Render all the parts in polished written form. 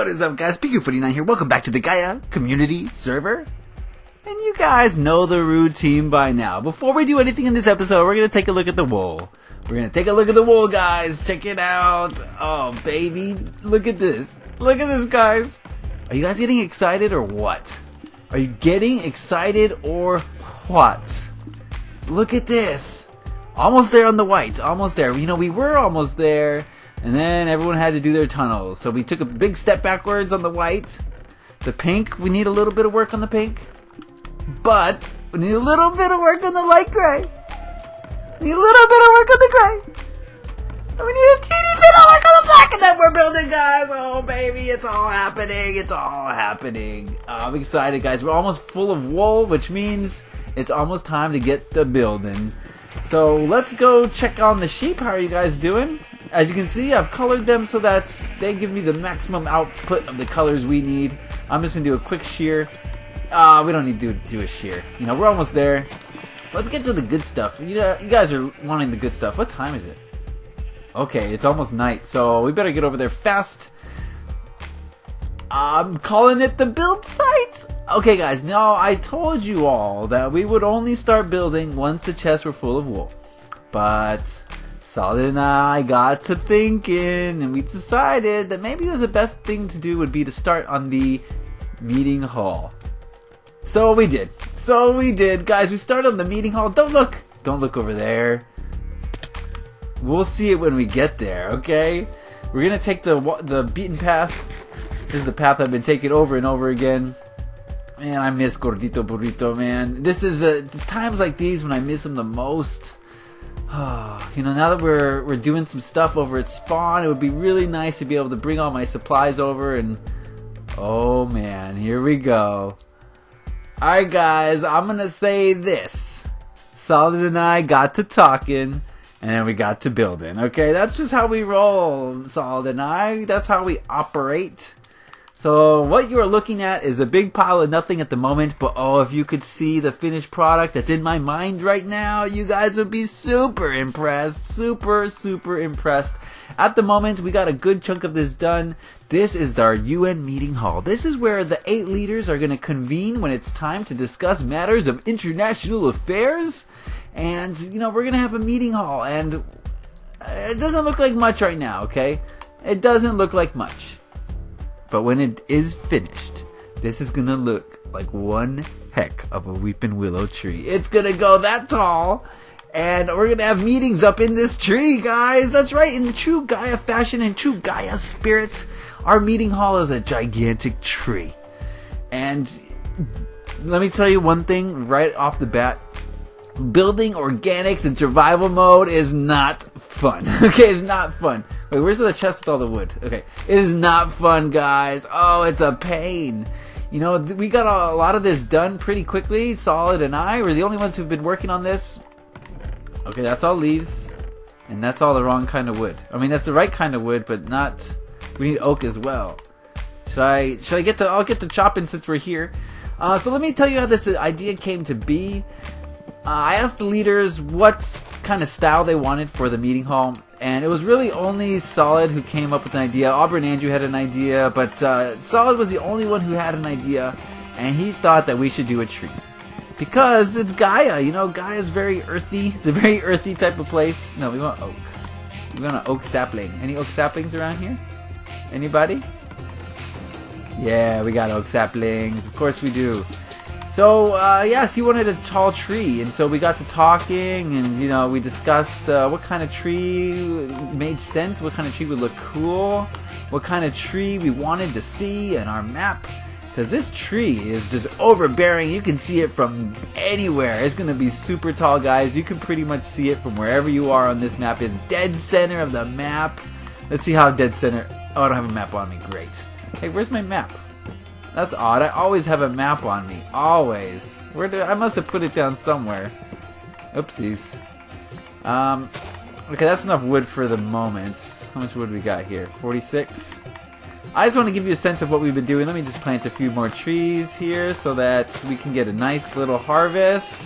What is up, guys? Beancrew49 here. Welcome back to the Gaia Community Server. And you guys know the routine by now. Before we do anything in this episode, we're going to take a look at the wool. We're going to take a look at the wool, guys. Check it out. Oh, baby. Look at this. Look at this, guys. Are you guys getting excited or what? Are you getting excited or what? Look at this. Almost there on the white. Almost there. You know, we were almost there. And then everyone had to do their tunnels. So we took a big step backwards on the white. The pink, we need a little bit of work on the pink. But we need a little bit of work on the light gray. We need a little bit of work on the gray. And we need a teeny bit of work on the black. And then we're building, guys. Oh, baby, it's all happening. It's all happening. I'm excited, guys. We're almost full of wool, which means it's almost time to get the building. So let's go check on the sheep. How are you guys doing? As you can see, I've colored them so that they give me the maximum output of the colors we need. I'm just going to do a quick shear. We don't need to do a shear. You know, we're almost there. Let's get to the good stuff. You guys are wanting the good stuff. What time is it? Okay, it's almost night, so we better get over there fast. I'm calling it the build site. Okay, guys, now I told you all that we would only start building once the chests were full of wool. But Solid and I got to thinking, and we decided that maybe it was the best thing to do would be to start on the meeting hall. So we did. Guys, we started on the meeting hall. Don't look over there. We'll see it when we get there, okay? We're gonna take the beaten path. This is the path I've been taking over and over again. Man, I miss Gordito Burrito, man. It's times like these when I miss him the most. You know, now that we're doing some stuff over at Spawn, it would be really nice to be able to bring all my supplies over and... Oh, man, here we go. Alright, guys, I'm gonna say this. Solid and I got to talking, and then we got to building. Okay, that's just how we roll, Solid and I. That's how we operate. So what you are looking at is a big pile of nothing at the moment, but oh, if you could see the finished product that's in my mind right now, you guys would be super impressed. Super impressed. At the moment, we got a good chunk of this done. This is our UN meeting hall. This is where the 8 leaders are going to convene when it's time to discuss matters of international affairs. And, you know, we're going to have a meeting hall, and it doesn't look like much right now, okay? It doesn't look like much. But when it is finished, this is gonna look like one heck of a weeping willow tree. It's gonna go that tall, and we're gonna have meetings up in this tree, guys. That's right, in true Gaia fashion and true Gaia spirit, our meeting hall is a gigantic tree. And let me tell you one thing right off the bat. Building organics in survival mode is not fun. Okay, it's not fun. Wait, where's the chest with all the wood? Okay, it is not fun, guys. Oh, it's a pain. You know, we got a lot of this done pretty quickly. Solid and I were the only ones who've been working on this. Okay, that's all leaves. And that's all the wrong kind of wood. I mean, that's the right kind of wood, but not... We need oak as well. Should I get to... I'll get to chopping since we're here. So let me tell you how this idea came to be. I asked the leaders what kind of style they wanted for the meeting hall, and it was really only Solid who came up with an idea. Aubrey and Andrew had an idea, but Solid was the only one who had an idea, and he thought that we should do a tree. Because it's Gaia, you know, Gaia's very earthy. It's a very earthy type of place. No, we want oak. We want an oak sapling. Any oak saplings around here? Anybody? Yeah, we got oak saplings. Of course we do. So, yes, he wanted a tall tree, and so we got to talking, and, you know, we discussed what kind of tree made sense, what kind of tree would look cool, what kind of tree we wanted to see in our map, because this tree is just overbearing. You can see it from anywhere. It's going to be super tall, guys. You can pretty much see it from wherever you are on this map. It's dead center of the map. Let's see how dead center... Oh, I don't have a map on me. Great. Hey, where's my map? That's odd. I always have a map on me. Always. I must have put it down somewhere. Oopsies. Okay, that's enough wood for the moment. How much wood we got here? 46? I just want to give you a sense of what we've been doing. Let me just plant a few more trees here so that we can get a nice little harvest.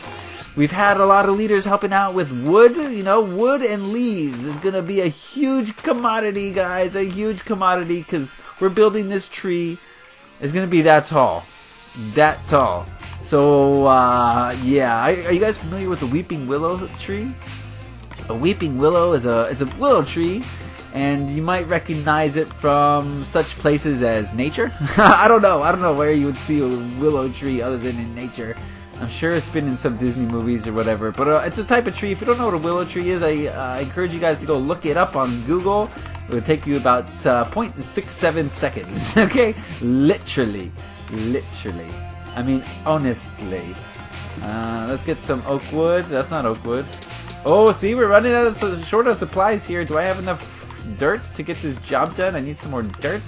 We've had a lot of leaders helping out with wood. You know, wood and leaves is going to be a huge commodity, guys. A huge commodity, because we're building this tree. It's going to be that tall. That tall. So, yeah. Are you guys familiar with the weeping willow tree? A weeping willow is a willow tree, and you might recognize it from such places as nature. I don't know where you would see a willow tree other than in nature. I'm sure it's been in some Disney movies or whatever, but it's a type of tree. If you don't know what a willow tree is, I encourage you guys to go look it up on Google. It would take you about 0.67 seconds. Okay, literally. I mean, honestly. Let's get some oak wood. That's not oak wood. Oh, see, we're running short of supplies here. Do I have enough dirt to get this job done? I need some more dirt.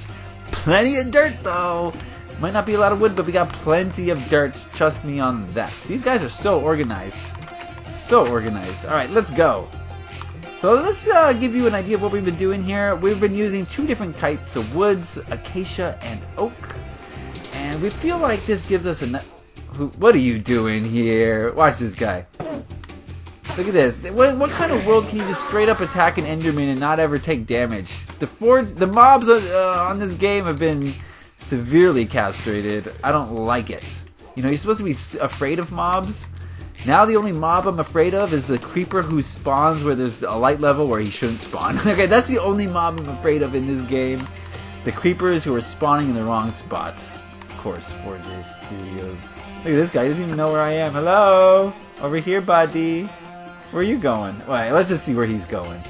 Plenty of dirt, though. Might not be a lot of wood, but we got plenty of dirt. Trust me on that. These guys are so organized. So organized. All right, let's go. So let's give you an idea of what we've been doing here. We've been using 2 different types of woods, acacia and oak. And we feel like this gives us enough... What are you doing here? Watch this guy. Look at this. What kind of world can you just straight up attack an Enderman and not ever take damage? The mobs on this game have been severely castrated. I don't like it. You know, you're supposed to be afraid of mobs. Now the only mob I'm afraid of is the creeper who spawns where there's a light level where he shouldn't spawn. Okay, that's the only mob I'm afraid of in this game. The creepers who are spawning in the wrong spots. Of course, 4J Studios. Look at this guy. He doesn't even know where I am. Hello? Over here, buddy. Where are you going? Wait, let's just see where he's going.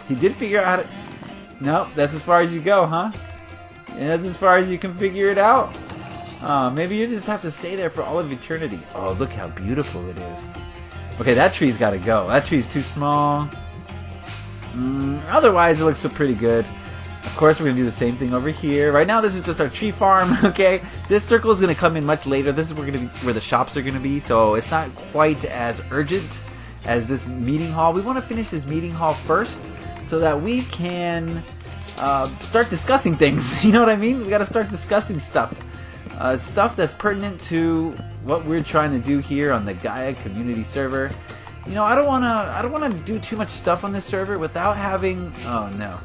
He did figure out how to... Nope, that's as far as you go, huh? And that's as far as you can figure it out? Maybe you just have to stay there for all of eternity. Oh, look how beautiful it is. Okay, that tree's got to go. That tree's too small. Otherwise, it looks so pretty good. Of course, we're going to do the same thing over here. Right now, this is just our tree farm, okay? This circle is going to come in much later. This is where the shops are going to be, so it's not quite as urgent as this meeting hall. We want to finish this meeting hall first so that we can start discussing things. You know what I mean? We got to start discussing stuff. Stuff that's pertinent to what we're trying to do here on the Gaia Community Server. You know, I don't want to do too much stuff on this server without having... Oh, no.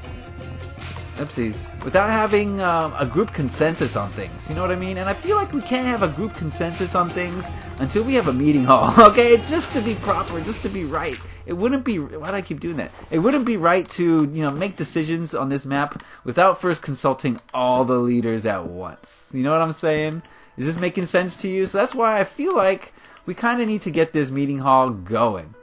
Oopsies. Without having a group consensus on things. You know what I mean? And I feel like we can't have a group consensus on things until we have a meeting hall. Okay? It's just to be proper, just to be right. It wouldn't be... Why do I keep doing that? It wouldn't be right to, you know, make decisions on this map without first consulting all the leaders at once. You know what I'm saying? Is this making sense to you? So that's why I feel like we kind of need to get this meeting hall going.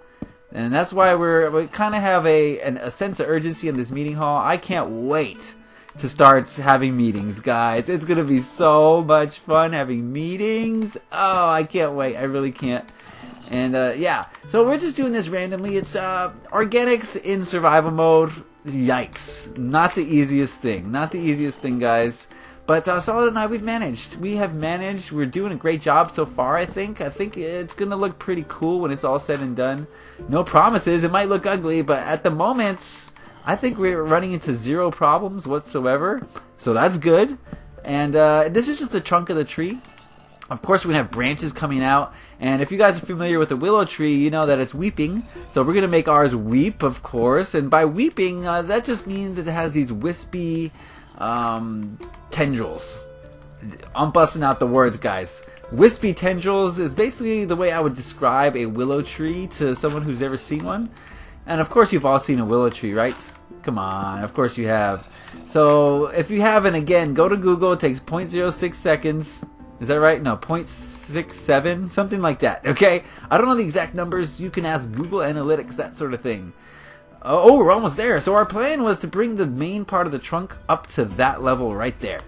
And that's why we kind of have a sense of urgency in this meeting hall. I can't wait to start having meetings, guys. It's going to be so much fun having meetings. Oh, I can't wait. I really can't. And, yeah. So we're just doing this randomly. It's organics in survival mode. Yikes. Not the easiest thing. Not the easiest thing, guys. But Solid and I, we've managed. We have managed. We're doing a great job so far, I think. I think it's going to look pretty cool when it's all said and done. No promises. It might look ugly, but at the moment, I think we're running into 0 problems whatsoever. So that's good. And this is just the trunk of the tree. Of course, we're going to have branches coming out. And if you guys are familiar with the willow tree, you know that it's weeping. So we're going to make ours weep, of course. And by weeping, that just means that it has these wispy... tendrils. I'm busting out the words, guys. Wispy tendrils is basically the way I would describe a willow tree to someone who's ever seen one. And of course you've all seen a willow tree, right? Come on, of course you have. So if you haven't, again, go to Google. It takes 0.06 seconds. Is that right? No, 0.67, something like that, okay? I don't know the exact numbers. You can ask Google Analytics, that sort of thing. Oh, we're almost there. So our plan was to bring the main part of the trunk up to that level right there.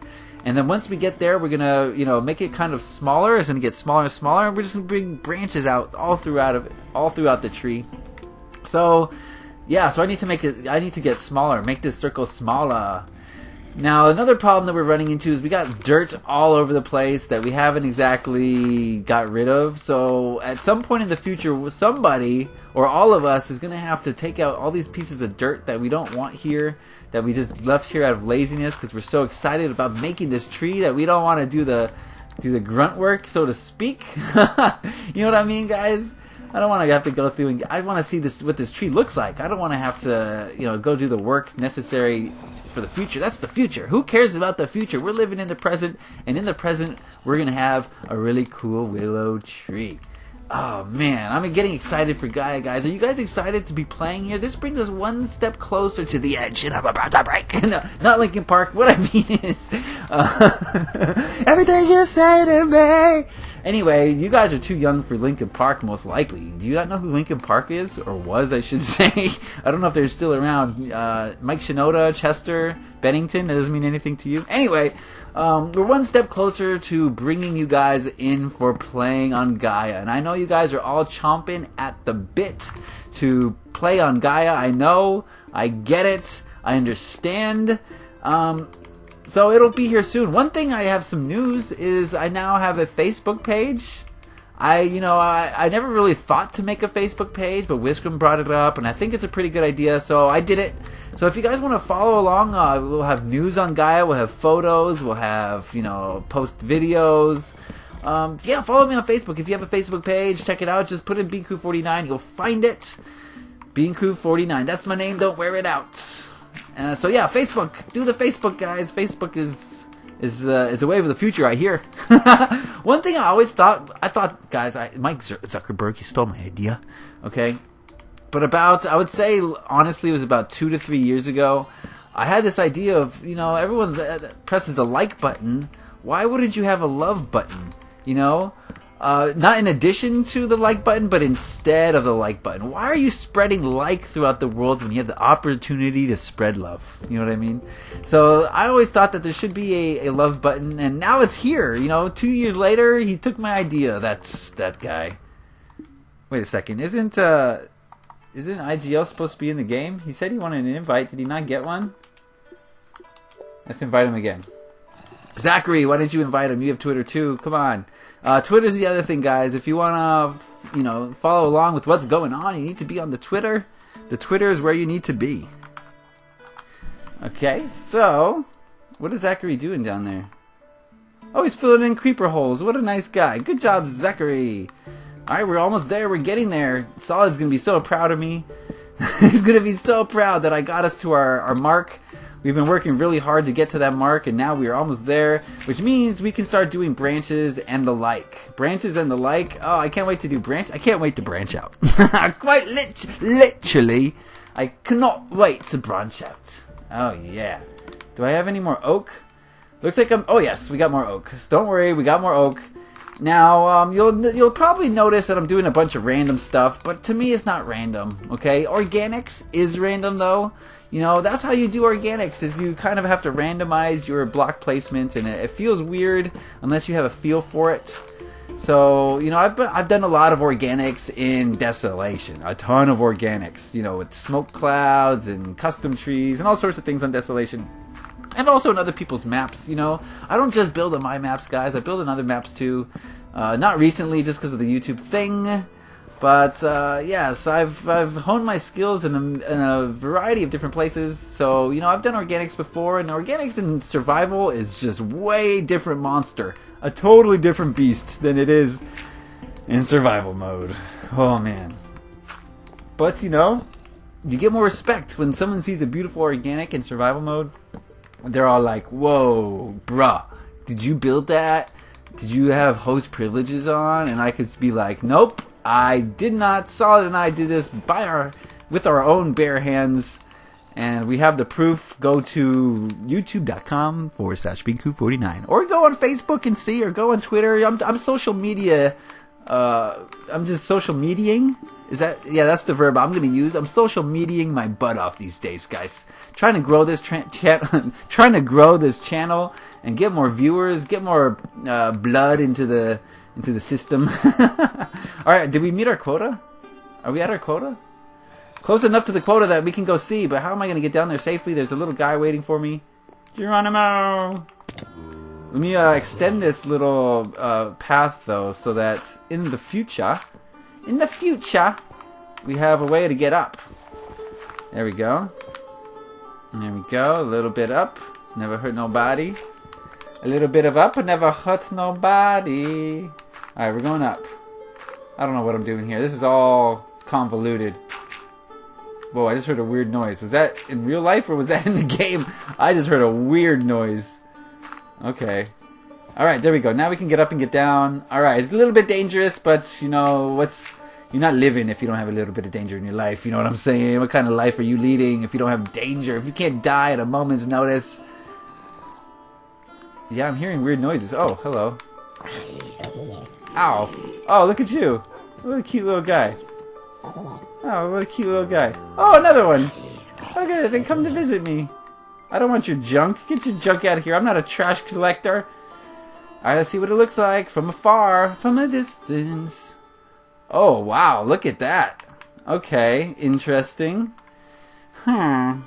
And then once we get there, we're going to, you know, make it kind of smaller. It's going to get smaller and smaller. And we're just going to bring branches out all throughout the tree. So, yeah, so I need to get smaller, make this circle smaller. Now, another problem that we're running into is we got dirt all over the place that we haven't exactly got rid of. So at some point in the future, somebody or all of us is going to have to take out all these pieces of dirt that we don't want here, that we just left here out of laziness because we're so excited about making this tree that we don't want to do the grunt work, so to speak. You know what I mean, guys? I don't want to have to go through and I want to see this what this tree looks like. I don't want to have to, go do the work necessary for the future. That's the future. Who cares about the future? We're living in the present, and in the present, we're going to have a really cool willow tree. Oh man, I'm getting excited for Gaia, guys. Are you guys excited to be playing here? This brings us one step closer to the edge, and I'm about to break. No, not Linkin Park. What I mean is, everything you say to me. Anyway, you guys are too young for Linkin Park, most likely. Do you not know who Linkin Park is? Or was, I should say. I don't know if they're still around. Mike Shinoda, Chester, Bennington, that doesn't mean anything to you. Anyway, we're one step closer to bringing you guys in for playing on Gaia. And I know you guys are all chomping at the bit to play on Gaia. I know. I get it. I understand. So it'll be here soon. One thing I have some news is I now have a Facebook page. I never really thought to make a Facebook page, but Wiskrim brought it up, and I think it's a pretty good idea, so I did it. So if you guys want to follow along, we'll have news on Gaia, we'll have photos, we'll have, post videos. Follow me on Facebook. If you have a Facebook page, check it out. Just put in Beancrew49, you'll find it. Beancrew49, that's my name, don't wear it out. Facebook. Do the Facebook, guys. Facebook is the wave of the future, I hear. One thing I thought, guys, Mike Zuckerberg, he stole my idea, okay? But I would say, honestly, it was about 2 to 3 years ago, I had this idea of, everyone presses the like button. Why wouldn't you have a love button, Not in addition to the like button, but instead of the like button. Why are you spreading like throughout the world when you have the opportunity to spread love? You know what I mean? So I always thought that there should be a love button, and now it's here. 2 years later, he took my idea. That's that guy. Wait a second. Isn't IGL supposed to be in the game? He said he wanted an invite. Did he not get one? Let's invite him again. Zachary, why didn't you invite him? You have Twitter too. Come on. Twitter's the other thing, guys. If you want to, follow along with what's going on, you need to be on the Twitter. The Twitter is where you need to be. Okay, so what is Zachary doing down there? Oh, he's filling in creeper holes. What a nice guy. Good job, Zachary. All right, we're almost there. We're getting there. Solid's going to be so proud of me. He's going to be so proud that I got us to our mark. We've been working really hard to get to that mark, and now we are almost there, which means we can start doing branches and the like. Branches and the like. Oh, I can't wait to do branch. I can't wait to branch out. Quite literally, I cannot wait to branch out. Oh, yeah. Do I have any more oak? Looks like oh, yes, we got more oak. So don't worry, we got more oak. Now, you'll probably notice that I'm doing a bunch of random stuff, but to me it's not random, okay? Organics is random, though. That's how you do organics, is you kind of have to randomize your block placement, and it feels weird unless you have a feel for it. So, I've done a lot of organics in Desolation, a ton of organics, with smoke clouds and custom trees and all sorts of things on Desolation. And also in other people's maps, I don't just build on my maps, guys. I build on other maps too. Not recently, just because of the YouTube thing. But yes, I've honed my skills in a variety of different places. So I've done organics before, and organics in survival is just way different monster, a totally different beast than it is in survival mode. Oh man! But you get more respect when someone sees a beautiful organic in survival mode. They're all like, "Whoa, bruh, did you build that? Did you have host privileges on?" And I could be like, "Nope. I did not. Solid and I did this with our own bare hands, and we have the proof. Go to youtube.com/Beancrew49, or go on Facebook and see, or go on Twitter. I'm social media. I'm just social mediaing. That's the verb I'm going to use. I'm social mediaing my butt off these days, guys. Trying to grow this trying to grow this channel and get more viewers, get more blood into the system. All right, did we meet our quota? Are we at our quota? Close enough to the quota that we can go see, but how am I going to get down there safely? There's a little guy waiting for me. Geronimo! Let me extend this little path, though, so that in the future, we have a way to get up. There we go. There we go. A little bit up. Never hurt nobody. A little bit of up. Never hurt nobody. Alright, we're going up. I don't know what I'm doing here. This is all convoluted. Whoa, I just heard a weird noise. Was that in real life or was that in the game? I just heard a weird noise. Okay. Alright, there we go. Now we can get up and get down. Alright, it's a little bit dangerous, but you know, you're not living if you don't have a little bit of danger in your life. You know what I'm saying? What kind of life are you leading if you don't have danger? If you can't die at a moment's notice? Yeah, I'm hearing weird noises. Oh, hello. Ow. Oh, look at you. What a cute little guy. Oh, what a cute little guy. Oh, another one. Okay, they come to visit me. I don't want your junk. Get your junk out of here. I'm not a trash collector. Alright, let's see what it looks like from afar, from a distance. Oh, wow, look at that. Okay, interesting. I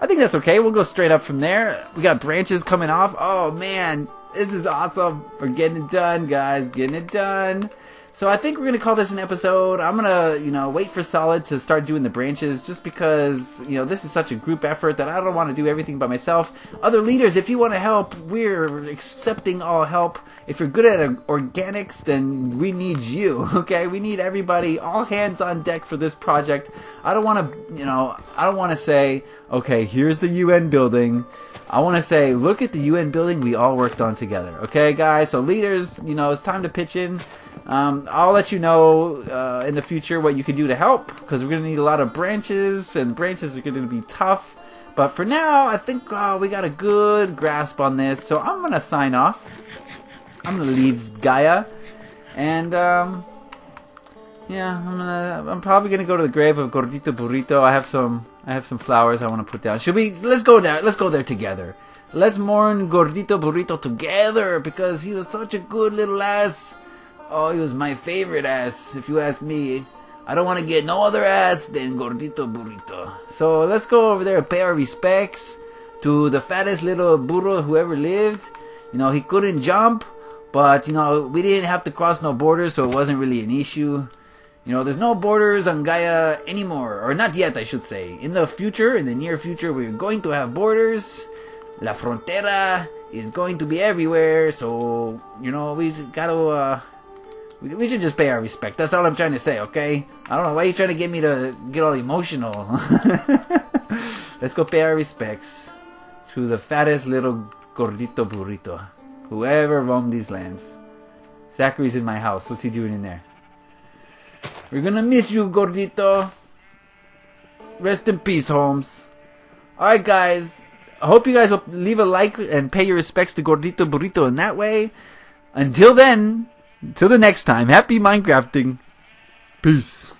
think that's okay. We'll go straight up from there. We got branches coming off. Oh, man, this is awesome. We're getting it done, guys. Getting it done. So I think we're going to call this an episode. I'm going to, you know, wait for Solid to start doing the branches just because, you know, this is such a group effort that I don't want to do everything by myself. Other leaders, if you want to help, we're accepting all help. If you're good at organics, then we need you, okay? We need everybody, all hands on deck for this project. I don't want to, you know, I don't want to say, okay, here's the UN building. I want to say, look at the UN building we all worked on together. Okay, guys? So leaders, you know, it's time to pitch in. I'll let you know in the future what you can do to help, because we're going to need a lot of branches, and branches are going to be tough. But for now, I think we got a good grasp on this. So I'm going to sign off. I'm going to leave Gaia. And, yeah, I'm probably going to go to the grave of Gordito Burrito. I have some flowers I want to put down. Let's go there together. Let's mourn Gordito Burrito together, because he was such a good little ass. Oh, he was my favorite ass, if you ask me. I don't want to get no other ass than Gordito Burrito. So let's go over there and pay our respects to the fattest little burro who ever lived. You know, he couldn't jump, but, you know, we didn't have to cross no borders, so it wasn't really an issue. You know, there's no borders on Gaia anymore. Or not yet, I should say. In the future, in the near future, we're going to have borders. La Frontera is going to be everywhere, so, you know, we gotta, we should just pay our respect. That's all I'm trying to say, okay? I don't know why you're trying to get me to get all emotional. Let's go pay our respects to the fattest little Gordito Burrito, whoever roamed these lands. Zachary's in my house. What's he doing in there? We're gonna miss you, Gordito. Rest in peace, Holmes. Alright, guys. I hope you guys will leave a like and pay your respects to Gordito Burrito in that way. Until then, until the next time, happy Minecrafting. Peace.